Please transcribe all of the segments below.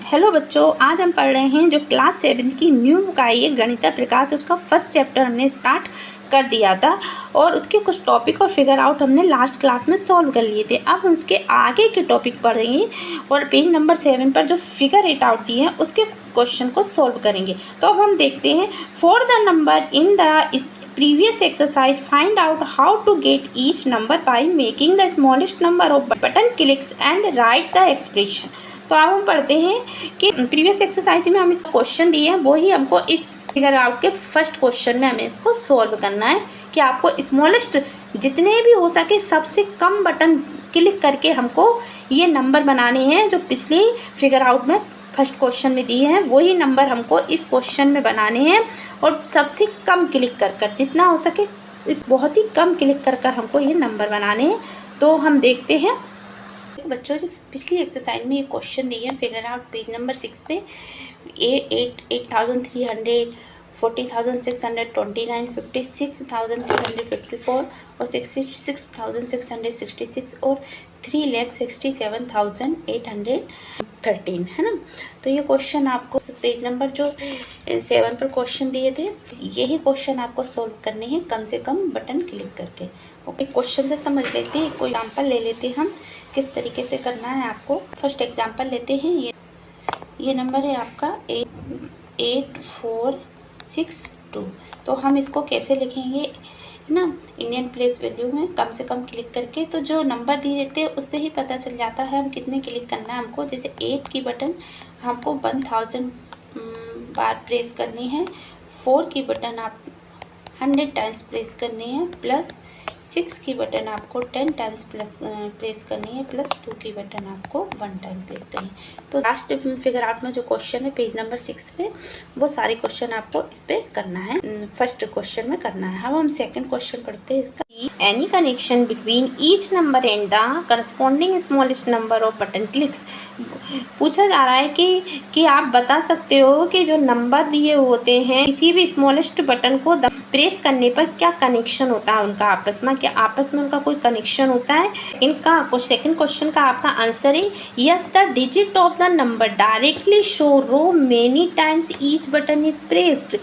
Hello बच्चों, आज हम पढ़ रहे हैं जो क्लास 7 की न्यू बुक आई है गणित प्रकाश। उसका फर्स्ट चैप्टर हमने स्टार्ट कर दिया था और उसके कुछ टॉपिक और फिगर आउट हमने लास्ट क्लास में सॉल्व कर लिए थे। अब हम उसके आगे के टॉपिक पढ़ेंगे और पेज नंबर 7 पर जो फिगर 8 आउट दिए हैं उसके क्वेश्चन को सॉल्व करेंगे। तो अब हम देखते हैं, for the number in the previous exercise find out how to get each number by making the smallest number of button clicks and write the expression। तो अब हम पढ़ते हैं कि प्रीवियस एक्सरसाइज में हम इसका क्वेश्चन दिए हैं, वो ही हमको इस फिगर आउट के फर्स्ट क्वेश्चन में हमें इसको सॉल्व करना है कि आपको स्मॉलेस्ट जितने भी हो सके सबसे कम बटन क्लिक करके हमको ये नंबर बनाने हैं जो पिछले फिगर आउट में फर्स्ट क्वेश्चन में दिए हैं, वही नंबर हमको इस क्वेश्चन में बनाने हैं और सबसे कम क्लिक कर जितना हो सके इस बहुत ही कम क्लिक कर हमको ये नंबर बनाने हैं। तो हम देखते हैं बच्चों, जो पिछली एक्सरसाइज में ये क्वेश्चन दिए हैं फिगर आउट पेज नंबर 6 पे 8,300, 40,629, 56,354 और 66,666 और 3,67,813 है ना। तो ये क्वेश्चन आपको पेज नंबर जो 7 पर क्वेश्चन दिए थे, यही क्वेश्चन आपको सॉल्व करने हैं कम से कम बटन क्लिक करके। ओके, क्वेश्चन से समझ लेते हैं, कोई एग्जाम्पल ले लेते हैं हम किस तरीके से करना है आपको। फर्स्ट एग्जाम्पल लेते हैं, ये नंबर है आपका 8462। तो हम इसको कैसे लिखेंगे ना, इंडियन प्लेस वैल्यू में कम से कम क्लिक करके। तो जो नंबर दिए रहते हैं उससे ही पता चल जाता है हम कितने क्लिक करना है हमको। जैसे 8 की बटन हमको 1000 बार प्रेस करनी है, 4 की बटन आप 100 टाइम्स प्रेस करनी है, प्लस 6 की बटन आपको 10 टाइम्स प्रेस करनी है, प्लस 2 की बटन आपको 1 टाइम प्रेस करनी है। तो लास्ट फिगर आउट में जो क्वेश्चन है पेज नंबर 6 पे, वो सारे क्वेश्चन आपको इस पे करना है, फर्स्ट क्वेश्चन में करना है। अब हम सेकंड क्वेश्चन पढ़ते हैं इसका। Any connection between each number and the corresponding smallest number off button clicks. पूछा जा रहा है कि आप बता सकते हो कि जो नंबर दिए होते हैं किसी भी स्मॉलेस्ट बटन को प्रेस करने पर क्या कनेक्शन होता है उनका आपस में, क्या आपस में उनका कोई कनेक्शन होता है। इनका सेकंड क्वेश्चन का आपका आंसर है yes, the digit of the number directly show row many times each button is pressed.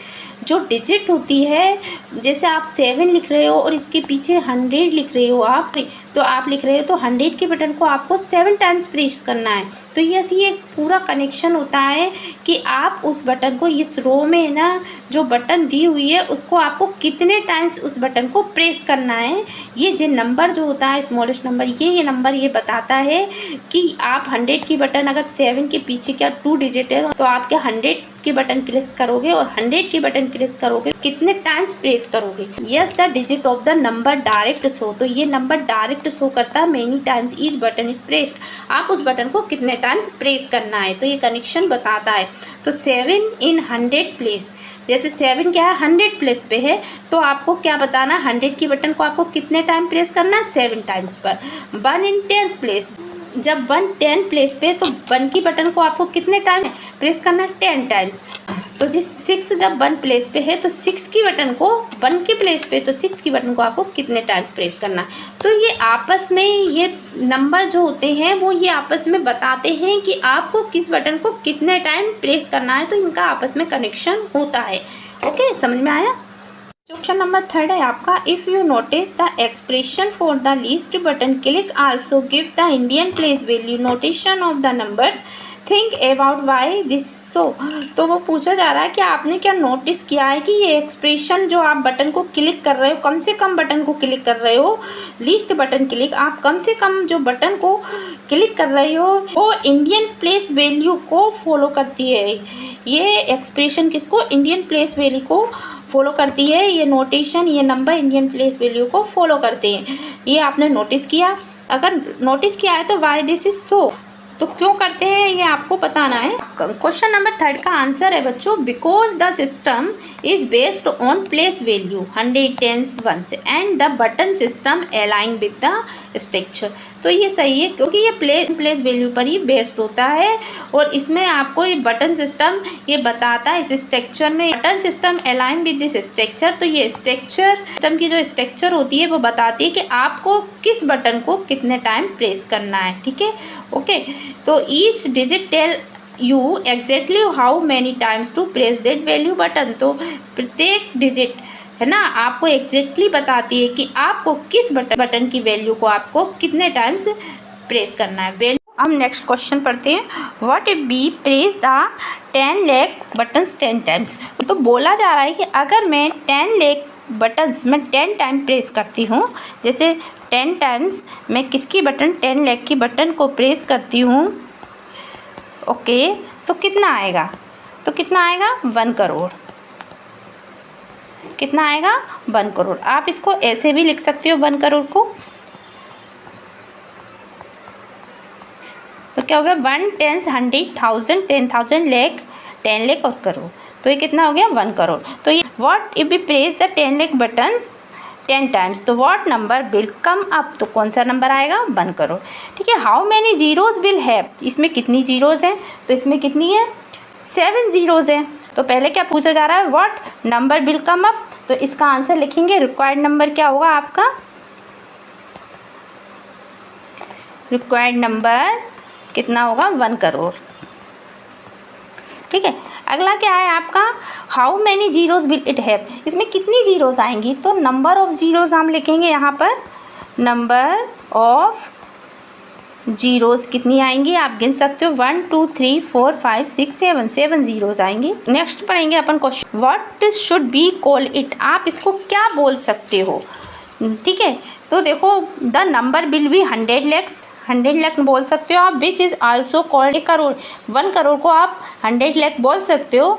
जो डिजिट होती है, जैसे आप 7 लिख रहे हो और इसके पीछे 100 लिख रहे हो आप, तो आप लिख रहे हो तो 100 के बटन को आपको 7 टाइम्स प्रेस करना है। तो ये एक पूरा कनेक्शन होता है कि आप उस बटन को इस रो में ना जो बटन दी हुई है उसको आपको कितने टाइम्स उस बटन को प्रेस करना है। ये जो नंबर जो होता है स्मॉलेस्ट नंबर, ये नंबर ये बताता है कि आप 100 की बटन अगर 7 के पीछे क्या 2 डिजिट है तो आप क्या 100 के बटन क्लिक करोगे और 100 के बटन क्लिक करोगे, कितने टाइम्स प्रेस करोगे। Yes, the digit of the number direct show. तो ये नंबर डायरेक्ट शो करता है many times each button is pressed, आप उस बटन को कितने टाइम्स प्रेस करना है। तो ये कनेक्शन बताता है। तो 7 इन 100 प्लेस, जैसे 7 क्या है 100 प्लेस पे है, तो आपको क्या बताना, 100 की बटन को आपको कितने टाइम प्रेस करना है 7 टाइम्स पर। 1 इन 10 प्लेस, जब 1 10 प्लेस पे तो 1 की बटन को आपको कितने टाइम प्रेस करना है 10 टाइम्स। तो जिस 6 जब 1 प्लेस पे है तो 6 की बटन को 1 के प्लेस पे तो 6 की बटन को आपको कितने टाइम प्रेस करना है। तो ये आपस में ये नंबर जो होते हैं वो ये आपस में बताते हैं कि आपको किस बटन को कितने टाइम प्रेस करना है। तो इनका आपस में कनेक्शन होता है। ओके, समझ में आया। क्वेश्चन नंबर 3 है आपका, if you notice the expression for the least button click also give the Indian place value notation of the numbers, think about why this so. तो वो पूछा जा रहा है कि आपने क्या नोटिस किया है कि ये एक्सप्रेशन जो आप बटन को क्लिक कर रहे हो, कम से कम बटन को क्लिक कर रहे हो, लीस्ट बटन क्लिक, आप कम से कम जो बटन को क्लिक कर रहे हो वो इंडियन प्लेस वैल्यू को फॉलो करती है। ये एक्सप्रेशन किसको, इंडियन प्लेस वैल्यू को फॉलो करती है। ये नोटेशन, ये नंबर इंडियन प्लेस वैल्यू को फॉलो करते हैं। ये आपने नोटिस किया, अगर नोटिस किया है तो वाई दिस इज सो, तो क्यों करते हैं ये आपको बताना है। क्वेश्चन नंबर 3 का आंसर है बच्चों, because the system is based on place value 100 10s 1s and the button system align with the structure. तो ये सही है क्योंकि ये प्लेस वैल्यू पर ही बेस्ड होता है और इसमें आपको ये बटन सिस्टम ये बताता है। इस स्ट्रक्चर में button system align with this structure, तो ये स्ट्रक्चर सिस्टम की जो स्ट्रक्चर होती है वो बताती है कि आपको किस बटन को कितने टाइम प्रेस करना है। ठीक है, ओके। तो each digit tell you exactly how many times to press that value button. तो प्रत्येक डिजिट है ना आपको एग्जैक्टली बताती है कि आपको किस बटन की वैल्यू को आपको कितने टाइम्स प्रेस करना है वैल्यू। हम नेक्स्ट क्वेश्चन पढ़ते हैं, what if B press the 10 lakh buttons 10 times. तो बोला जा रहा है कि अगर मैं 10 लाख बटन्स मैं 10 टाइम प्रेस करती हूँ, जैसे 10 टाइम्स मैं किसकी बटन 10 लाख की बटन को प्रेस करती हूँ, ओके, तो कितना आएगा? तो कितना आएगा? 1 करोड़। कितना आएगा? 1 करोड़। आप इसको ऐसे भी लिख सकते हो 1 करोड़ को, तो क्या हो गया 1 10 100 1000 10,000 लाख 10 लाख और करोड़, तो ये कितना हो गया 1 करोड़। तो ये what if we press the 10 lakh buttons 10 times, तो what number will come up, तो कौन सा नंबर आएगा? 1 करोड़। ठीक है, how many zeros will have, इसमें कितनी जीरोज हैं? तो इसमें कितनी है? 7 जीरोज हैं। तो पहले क्या पूछा जा रहा है? What number will come up, तो इसका आंसर लिखेंगे रिक्वायर्ड नंबर क्या होगा आपका? रिक्वायर्ड नंबर कितना होगा? 1 करोड़। ठीक है, अगला क्या है आपका? How many zeros will it have, इसमें कितनी जीरोज आएंगी? तो नंबर ऑफ जीरोज हम लिखेंगे यहाँ पर, नंबर ऑफ जीरोज कितनी आएंगी आप गिन सकते हो, 1 2 3 4 5 6 7 7 जीरोज आएंगी। नेक्स्ट पढ़ेंगे अपन question, what should be call it, आप इसको क्या बोल सकते हो? ठीक है, तो देखो the number will be 100 lakhs, 100 lakh बोल सकते हो आप, विच is also called 1 crore. 1 crore को आप 100 लाख बोल सकते हो।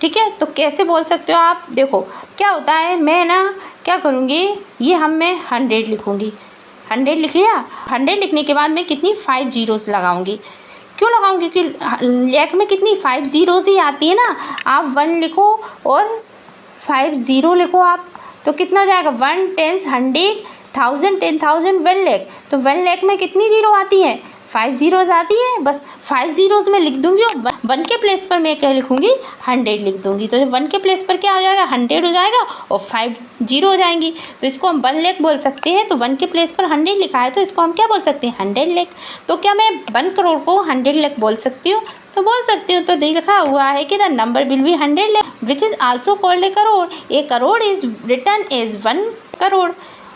ठीक है, तो कैसे बोल सकते हो आप? देखो क्या होता है, मैं ना क्या करूँगी, ये मैं 100 लिखूँगी, 100 लिख लिया। 100 लिखने के बाद मैं कितनी 5 जीरोस लगाऊंगी। क्यों लगाऊंगी? क्योंकि लाख में कितनी 5 जीरोस ही आती है ना। आप 1 लिखो और 5 जीरो लिखो आप, तो कितना हो जाएगा 1 10 100 1000 10,000 1 लाख। तो 1 लाख में कितनी जीरो आती है? 5 जीरोज आती है। बस 5 जीरोज में लिख दूंगी और 1 के प्लेस पर मैं क्या लिखूंगी? 100 लिख दूंगी। तो 1 के प्लेस पर क्या हो जाएगा? 100 हो जाएगा और 5 जीरो हो जाएंगी। तो इसको हम 1 लाख बोल सकते हैं। तो 1 के प्लेस पर 100 लिखा है तो इसको हम क्या बोल सकते हैं? 100 लाख। तो क्या मैं 1 करोड़ को 100 लाख बोल सकती हूँ? तो बोल सकती हूँ। तो लिखा हुआ है कि the number will be 100 lakh which is also called a crore. A crore is written as 1 crore.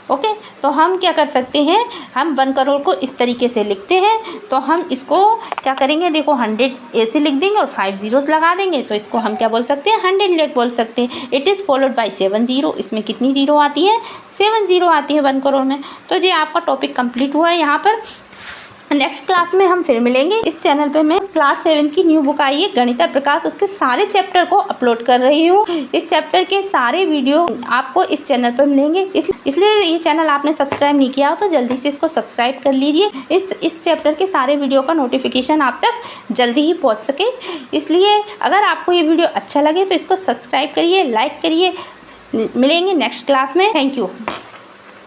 Okay, तो हम क्या कर सकते हैं? हम 1 करोड़ को इस तरीके से लिखते हैं। तो हम इसको क्या करेंगे? देखो 100 ऐसे लिख देंगे और 5 जीरोस लगा देंगे। तो इसको हम क्या बोल सकते हैं? 100 लाख बोल सकते हैं। It is followed by 7 zero. इसमें कितनी जीरो आती है? 7 जीरो आती है 1 करोड़ में। तो ये आपका टॉपिक कंप्लीट हुआ है। यहाँ पर नेक्स्ट क्लास में हम फिर मिलेंगे। इस चैनल पे मैं क्लास 7 की न्यू बुक आई है गणिता प्रकाश, उसके सारे चैप्टर को अपलोड कर रही हूँ। इस चैप्टर के सारे वीडियो आपको इस चैनल पर मिलेंगे। इसलिए ये चैनल आपने सब्सक्राइब नहीं किया हो तो जल्दी से इसको सब्सक्राइब कर लीजिए। इस चैप्टर के सारे वीडियो का नोटिफिकेशन आप तक जल्दी ही पहुँच सके। इसलिए अगर आपको ये वीडियो अच्छा लगे तो इसको सब्सक्राइब करिए, लाइक करिए। मिलेंगे नेक्स्ट क्लास में। Thank you.